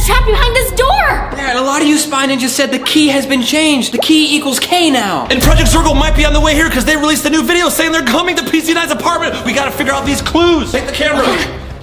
that's trapped behind this door. Yeah, and a lot of you Spy Ninjas said the key has been changed. The key equals K now. And Project Circle might be on the way here because they released a new video saying they're coming to PZ9's apartment. We gotta figure out these clues. Take the camera.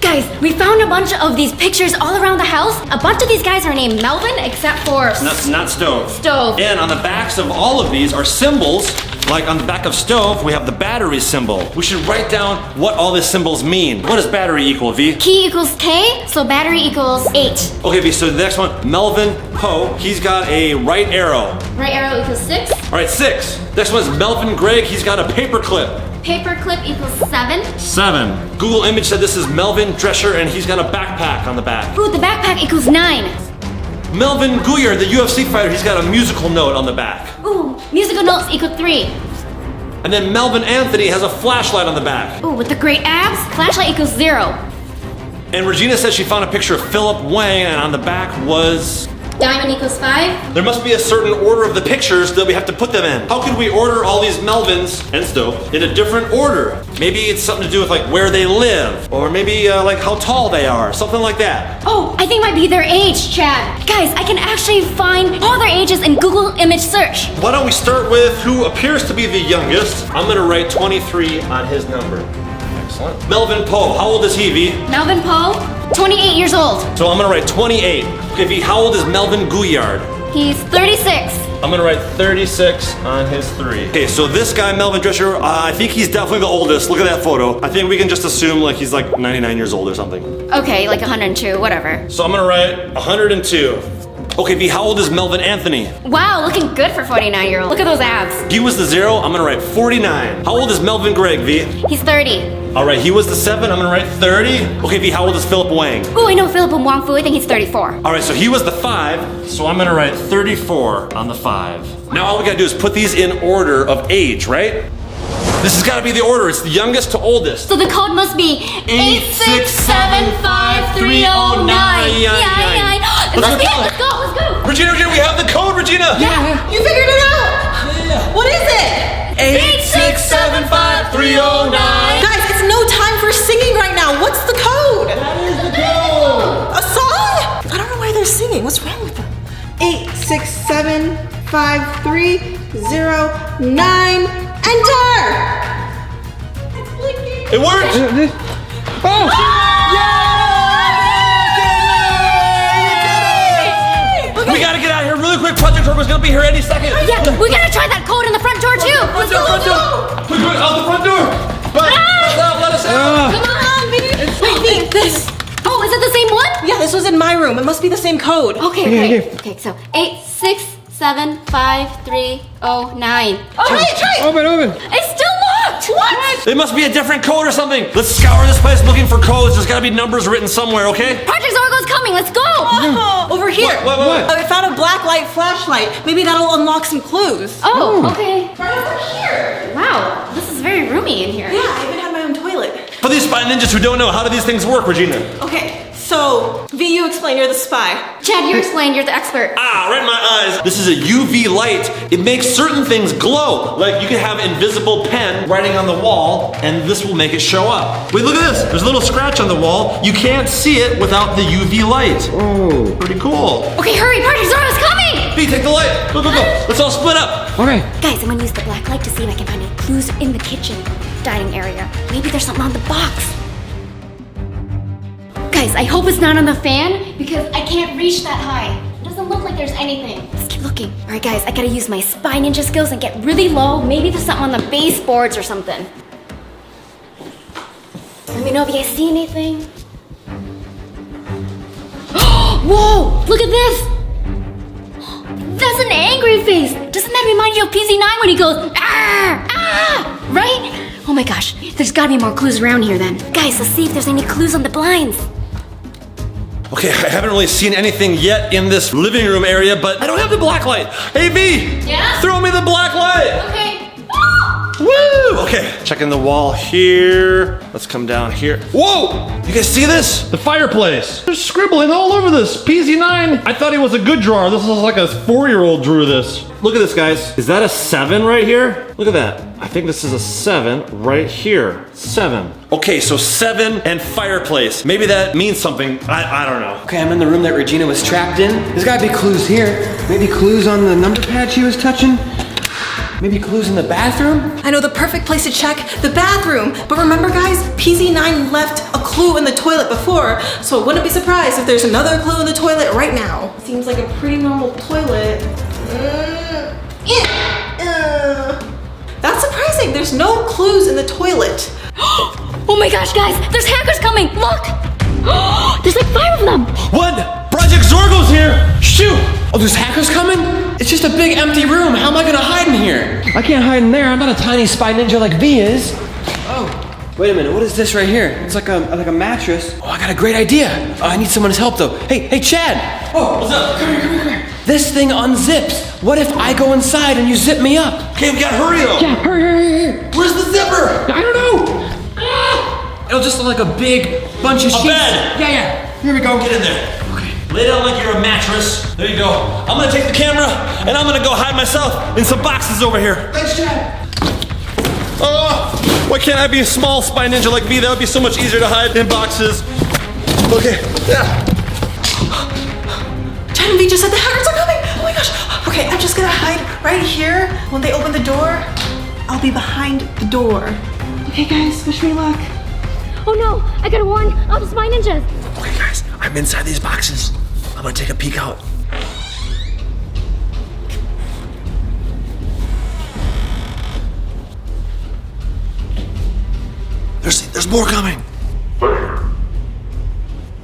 Guys, we found a bunch of these pictures all around the house. A bunch of these guys are named Melvin, except for Not Stove. Stove. And on the backs of all of these are symbols. Like on the back of Stove, we have the battery symbol. We should write down what all these symbols mean. What does battery equal, V? Key equals K, so battery equals 8. Okay, V, so the next one, Melvin Poe, he's got a right arrow. Right arrow equals 6. All right, 6. Next one is Melvin Gregg, he's got a paper clip. Paperclip equals 7. 7. Google image said this is Melvin Drescher and he's got a backpack on the back. Ooh, the backpack equals 9. Melvin Guyer, the UFC fighter, he's got a musical note on the back. Ooh, musical notes equal 3. And then Melvin Anthony has a flashlight on the back. Ooh, with the great abs, flashlight equals 0. And Regina says she found a picture of Philip Wang and on the back was... Diamond equals 5. There must be a certain order of the pictures that we have to put them in. How could we order all these Melvins and Stove in a different order? Maybe it's something to do with like where they live, or maybe like how tall they are, something like that. Oh, I think it might be their age, Chad. Guys, I can actually find all their ages in Google image search. Why don't we start with who appears to be the youngest? I'm gonna write 23 on his number. Excellent. Melvin Poe, how old is he, V? Melvin Poe, 28 years old. So I'm gonna write 28. Okay, V, how old is Melvin Guyard? He's 36. I'm gonna write 36 on his 3. Okay, so this guy, Melvin Drescher, I think he's definitely the oldest. Look at that photo. I think we can just assume like he's like 99 years old or something. Okay, like 102, whatever. So I'm gonna write 102. Okay, V, how old is Melvin Anthony? Wow, looking good for 49-year-old. Look at those abs. He was the 0, I'm gonna write 49. How old is Melvin Gregg, V? He's 30. All right, he was the 7, I'm gonna write 30. Okay, V, how old is Philip Wang? Ooh, I know Philip and Wong Fu, I think he's 34. All right, so he was the 5, so I'm gonna write 34 on the 5. Now all we gotta do is put these in order of age, right? This has gotta be the order, it's the youngest to oldest. So the code must be 8675309. Yeah. Let's go. Regina, we have the code, Regina! Yeah, you figured it out! Yeah. What is it? 8675309. Guys, it's no time for singing right now. What's the code? That is the code! A song? I don't know why they're singing. What's wrong with them? 8675309. Enter! It's blinking. It worked! Oh! We gotta get out of here really quick. Project Circle's gonna be here any second. Yeah, we gotta try that code in the front door too. Front door. Quick, out the front door. Let us out. Come on, baby. Wait, this. Oh, is it the same one? Yeah, this was in my room. It must be the same code. Okay, so 8675309. Oh, Try it. Open. it's still locked. What? It must be a different code or something. Let's scour this place looking for codes. There's gotta be numbers written somewhere, okay? Project Zorgo's coming. Let's go. Oh, over here. What? I found a black light flashlight. Maybe that'll unlock some clues. Oh, okay. Right over here. Wow, this is very roomy in here. Yeah, I even have my own toilet. For these spy ninjas who don't know, how do these things work, Regina? Okay, so V, you explain. You're the spy. Chad, you explain. You're the expert. Right in my eyes. This is a UV light. It makes certain things glow. Like you can have invisible pen writing on the wall, and this will make it show up. Wait, look at this. There's a little scratch on the wall. You can't see it without the UV light. Oh. Pretty cool. Okay, hurry. Project Zorgo's coming. B, take the light. Go. Let's all split up. Okay. Guys, I'm gonna use the black light to see if I can find any clues in the kitchen, dining area. Maybe there's something on the box. Guys, I hope it's not on the fan because I can't reach that high. It doesn't look like there's anything. Let's keep looking. All right, guys, I gotta use my spy ninja skills and get really low. Maybe there's something on the baseboards or something. Let me know if you guys see anything. Whoa, look at this. That's an angry face. Doesn't that remind you of PZ9 when he goes, right? Oh my gosh, there's gotta be more clues around here then. Guys, let's see if there's any clues on the blinds. Okay, I haven't really seen anything yet in this living room area, but I don't have the black light. Hey, V! Yeah? Throw me the black light! Okay. Woo! Woo! Okay, checking the wall here. Let's come down here. Whoa! You guys see this? The fireplace. There's scribbling all over this. PZ9. I thought he was a good drawer. This is like a 4-year-old drew this. Look at this, guys. Is that a 7 right here? Look at that. I think this is a 7 right here. 7. Okay, so 7 and fireplace. Maybe that means something. I don't know. Okay, I'm in the room that Regina was trapped in. There's gotta be clues here. Maybe clues on the number pad she was touching. Maybe clues in the bathroom? I know the perfect place to check, the bathroom. But remember guys, PZ9 left a clue in the toilet before, so I wouldn't be surprised if there's another clue in the toilet right now. Seems like a pretty normal toilet. That's surprising, there's no clues in the toilet. Oh my gosh, guys, there's hackers coming. Look. There's like 5 of them. What? Project Zorgo's here. Shoot! Oh, there's hackers coming? It's just a big empty room. How am I gonna hide in here? I can't hide in there. I'm not a tiny spy ninja like V is. Oh, wait a minute. What is this right here? It's like a mattress. Oh, I got a great idea. Oh, I need someone's help though. Hey, Chad. Oh, what's up? Come here. This thing unzips. What if I go inside and you zip me up? Okay, we gotta hurry though. Yeah, hurry. Where's the zipper? I don't know. It'll just look like a big bunch of sheets. bed. Yeah. Here we go. Get in there. Okay. Lay down like you're a mattress. There you go. I'm gonna take the camera and I'm gonna go hide myself in some boxes over here. Thanks, Chad. Oh, why can't I be a small spy ninja like me? That would be so much easier to hide in boxes. Okay. Yeah. Chad and V just said the hackers are coming. Oh my gosh. Okay, I'm just gonna hide right here. When they open the door, I'll be behind the door. Okay guys, wish me luck. Oh no, I gotta warn all the spy ninjas. Okay, guys, I'm inside these boxes. I'm gonna take a peek out. There's more coming. There.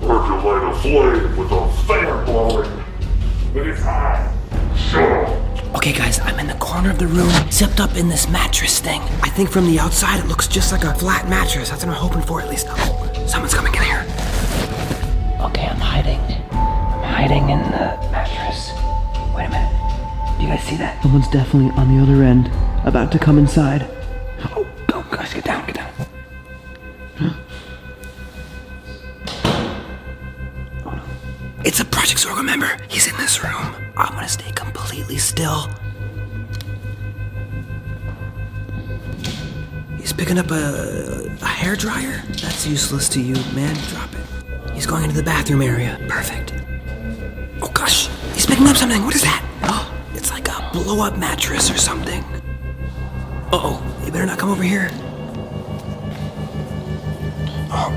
Heard you light a flame with a fan blowing. But it's hot. Shut up. Okay guys, I'm in the corner of the room, zipped up in this mattress thing. I think from the outside it looks just like a flat mattress. That's what I'm hoping for at least. Oh, someone's coming in here. Okay, I'm hiding. I'm hiding in the mattress. Wait a minute. Do you guys see that? Someone's definitely on the other end, about to come inside. Oh, go guys, get down. Oh no. It's a Project Zorgo member. He's in this room. I'm gonna stay completely still. He's picking up a hair dryer. That's useless to you, man. Drop it. He's going into the bathroom area. Perfect. Oh gosh, he's picking up something. What is that? Oh, it's like a blow-up mattress or something. Uh-oh, you better not come over here. Oh.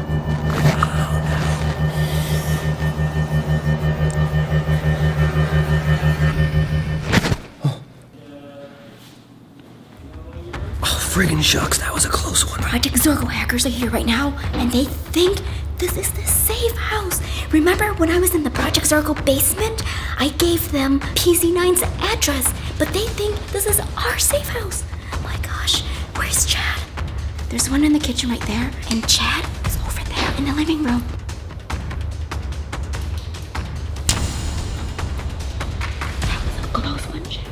Friggin' shucks, that was a close one. Project Zorgo hackers are here right now, and they think this is the safe house. Remember when I was in the Project Zorgo basement? I gave them PZ9's address, but they think this is our safe house. Oh my gosh, where's Chad? There's one in the kitchen right there, and Chad is over there in the living room. That was a close one, Chad.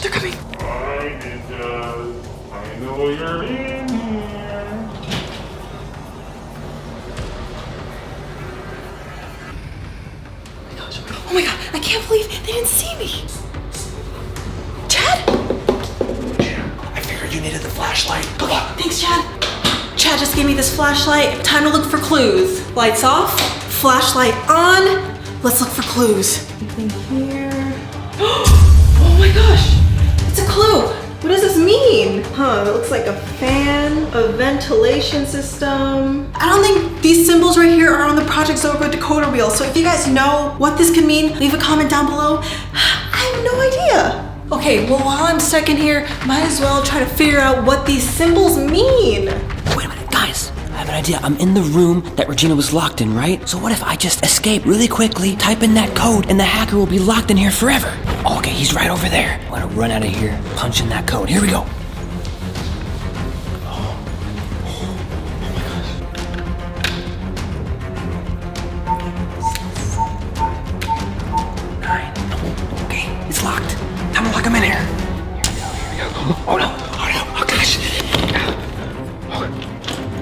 They're coming. Hi, ninjas. I know you're in here. Oh my god, I can't believe they didn't see me. Chad? I figured you needed the flashlight. Okay, thanks, Chad. Chad just gave me this flashlight. Time to look for clues. Lights off, flashlight on. Let's look for clues. Anything here? Oh my gosh, it's a clue. What does this mean? Huh, it looks like a fan, a ventilation system. I don't think these symbols right here are on the Project Zorgo decoder wheel. So if you guys know what this could mean, leave a comment down below. I have no idea. Okay, well while I'm stuck in here, might as well try to figure out what these symbols mean. Wait a minute, guys. I have an idea. I'm in the room that Regina was locked in, right? So what if I just escape really quickly, type in that code, and the hacker will be locked in here forever? Okay, he's right over there. I'm gonna run out of here, punch in that code. Here we go. Okay, it's locked.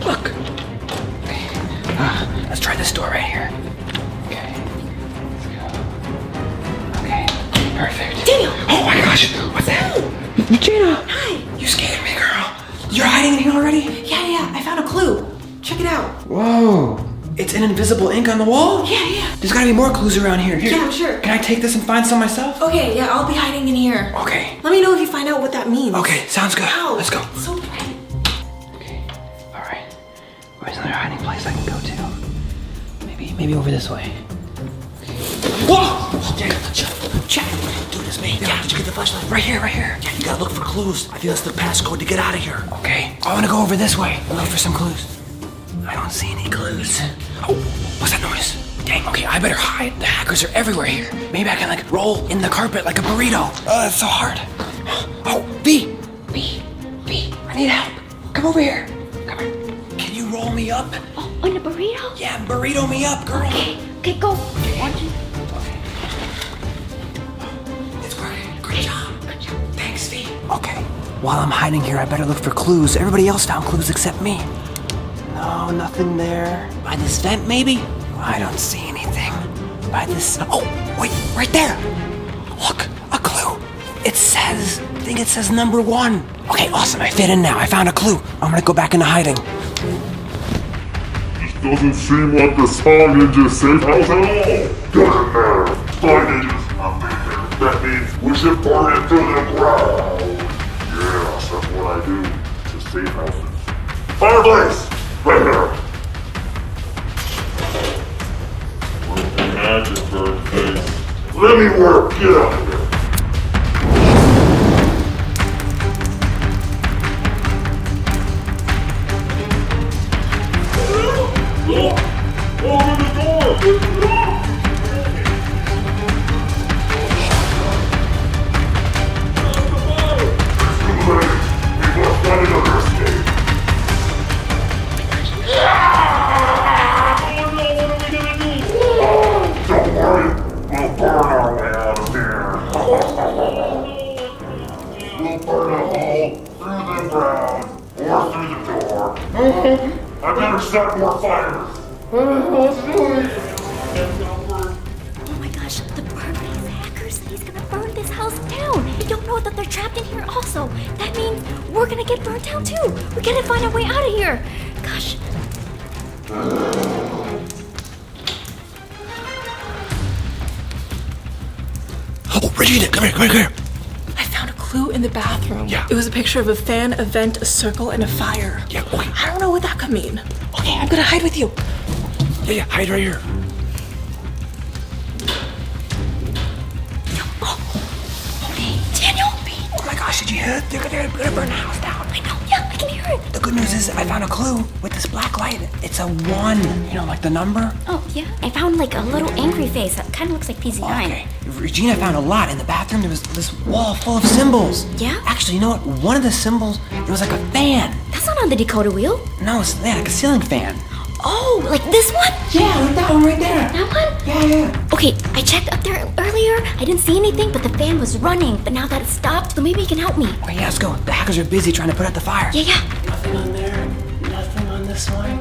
Look. Okay. Let's try this door right here. Okay. Let's go. Okay. Perfect. Daniel! Oh my gosh! What's that? Gina! Hi! You scared me, girl. You're hiding in here already? Yeah, I found a clue. Check it out. Whoa. It's an invisible ink on the wall? Yeah. There's gotta be more clues around here. Here. Yeah, I'm sure. Can I take this and find some myself? Okay, yeah, I'll be hiding in here. Okay. Let me know if you find out what that means. Okay, sounds good. Ow, Let's go. it's so bright. Okay. Alright. Where's another hiding place I can go to? Maybe over this way. Whoa! Check. Dude, it's me. Yeah, did you get the flashlight? Right here. Yeah, you gotta look for clues. I think that's the passcode to get out of here. Okay. I wanna go over this way. Look for some clues. I don't see any clues. Oh, what's that noise? Dang, okay, I better hide. The hackers are everywhere here. Maybe I can like roll in the carpet like a burrito. Oh, that's so hard. Oh, V, I need help. Come over here. Come here. Can you roll me up? Oh, on a burrito? Yeah, burrito me up, girl. Okay, go. Okay. It's working. Great job. Thanks, V. Okay. While I'm hiding here, I better look for clues. Everybody else found clues except me. No, nothing there. By this vent, maybe? I don't see anything. By this... Oh, wait, right there. Look, a clue. I think it says number 1. Okay, awesome, I fit in now. I found a clue. I'm gonna go back into hiding. This doesn't seem like the Spy Ninja safe house at all. Doesn't matter. Spy Ninja's abandoned. That means we should burn it to the ground. Yes, that's what I do to safe houses. Fireplace! Right here. Magic bird face. Let me work. Get out of here. Open the door. We must find another escape. Don't worry, we'll burn our way out of here. We'll burn a hole through the ground or through the door. I better start more fires. Oh my gosh, the burner hacker said he's gonna burn this house down. I don't know that they're trapped in here also. That means we're gonna get burnt down too. We gotta find our way out of here. Gosh. Oh, Regina, come here. I found a clue in the bathroom. Yeah. It was a picture of a fan, a vent, a circle, and a fire. Yeah, okay. I don't know what that could mean. Okay, I'm gonna hide with you. Yeah, hide right here. Daniel! Oh my gosh, did you hear it? They're gonna burn the house down. I know, yeah, I can hear it. The good news is I found a clue with this black light. It's a 1. You know, like the number? Oh, yeah? I found like a little angry face that kind of looks like PZ9. Okay. Regina found a lot. In the bathroom, there was this wall full of symbols. Yeah? Actually, you know what? One of the symbols, it was like a fan. That's not on the decoder wheel. No, it's like a ceiling fan. Oh, like this one? Yeah, like that one right there. That one? Yeah. Okay, I checked up there earlier. I didn't see anything, but the fan was running. But now that it's stopped, so maybe you can help me. Okay, yeah, let's go. The hackers are busy trying to put out the fire. Yeah. Nothing on there. Nothing on this one.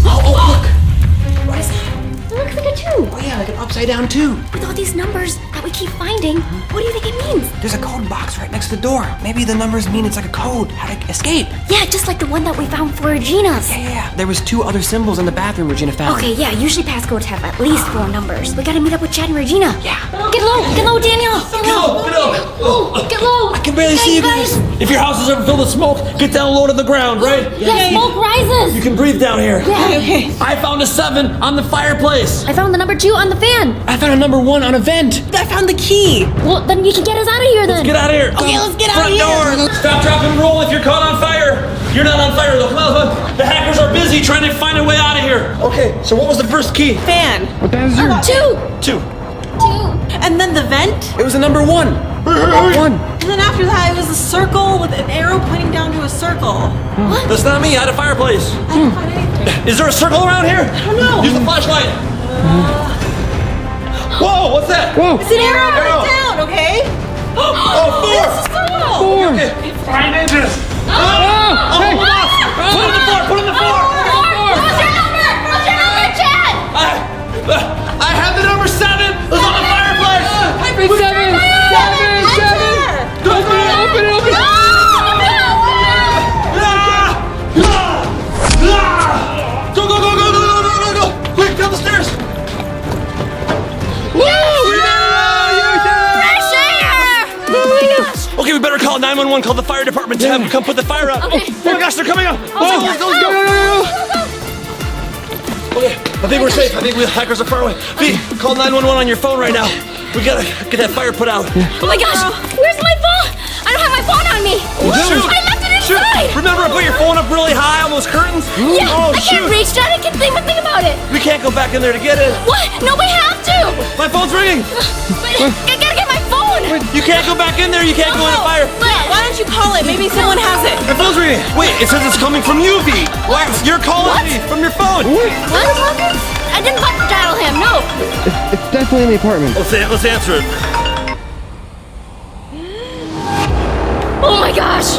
Oh, look! What is that? It looks like a 2. Oh, yeah, like an upside down 2. With all these numbers that we keep finding, what do you think it means? There's a code box right next to the door. Maybe the numbers mean it's like a code, how to escape. Yeah, just like the one that we found for Regina's. Yeah. There was 2 other symbols in the bathroom Regina found. Okay, yeah, usually passcodes have at least 4 numbers. We gotta meet up with Chad and Regina. Yeah. Get low, Daniel. Get low. Get low. I can barely see you guys. If your house is ever filled with smoke, get down low to the ground, right? Yeah, smoke rises. You can breathe down here. Yeah. Okay. I found a 7 on the fireplace. I found the number 2 on the fan. I found a number 1 on a vent. I found the key. Well, then you can get us out of here then. Get out of here. Okay, let's get out Front of here. door. Stop, drop, and roll if you're caught on fire. You're not on fire though. Come on. The hackers are busy trying to find a way out of here. Okay, so what was the first key? Fan. What that is your... 2. 2. And then the vent. It was a number 1. 1. And then after that, it was a circle with an arrow pointing down to a circle. That's not me. I had a fireplace. I didn't find anything. Is there a circle around here? I don't know. Use the flashlight. Whoa, what's that? Whoa. It's an arrow right down, okay? Oh, 4. It's a circle. Okay. Spy ninjas. Hey. Put it in the floor. 911, call the fire department to have them come put the fire out. Okay. Oh my gosh, they're coming up. Oh, Let's go. Okay, I think we're safe. I think the hackers are far away. V, call 911 on your phone right now. We gotta get that fire put out. Oh my gosh, where's my phone? I don't have my phone on me. Shoot. I left it Shoot! inside. Remember, I put your phone up really high on those curtains? Yeah, Oh, I can't shoot. reach that. I can't think about it. We can't go back in there to get it. What? No, we have to. My phone's ringing. But I gotta get my phone. You can't go back in there. You can't go in the fire. Why don't you call it? Maybe someone has it. My phone's ringing. Wait, it says it's coming from you, V. Why? You're calling me from your phone. I didn't button dial him. No. It's definitely in the apartment. Let's answer it. Oh my gosh.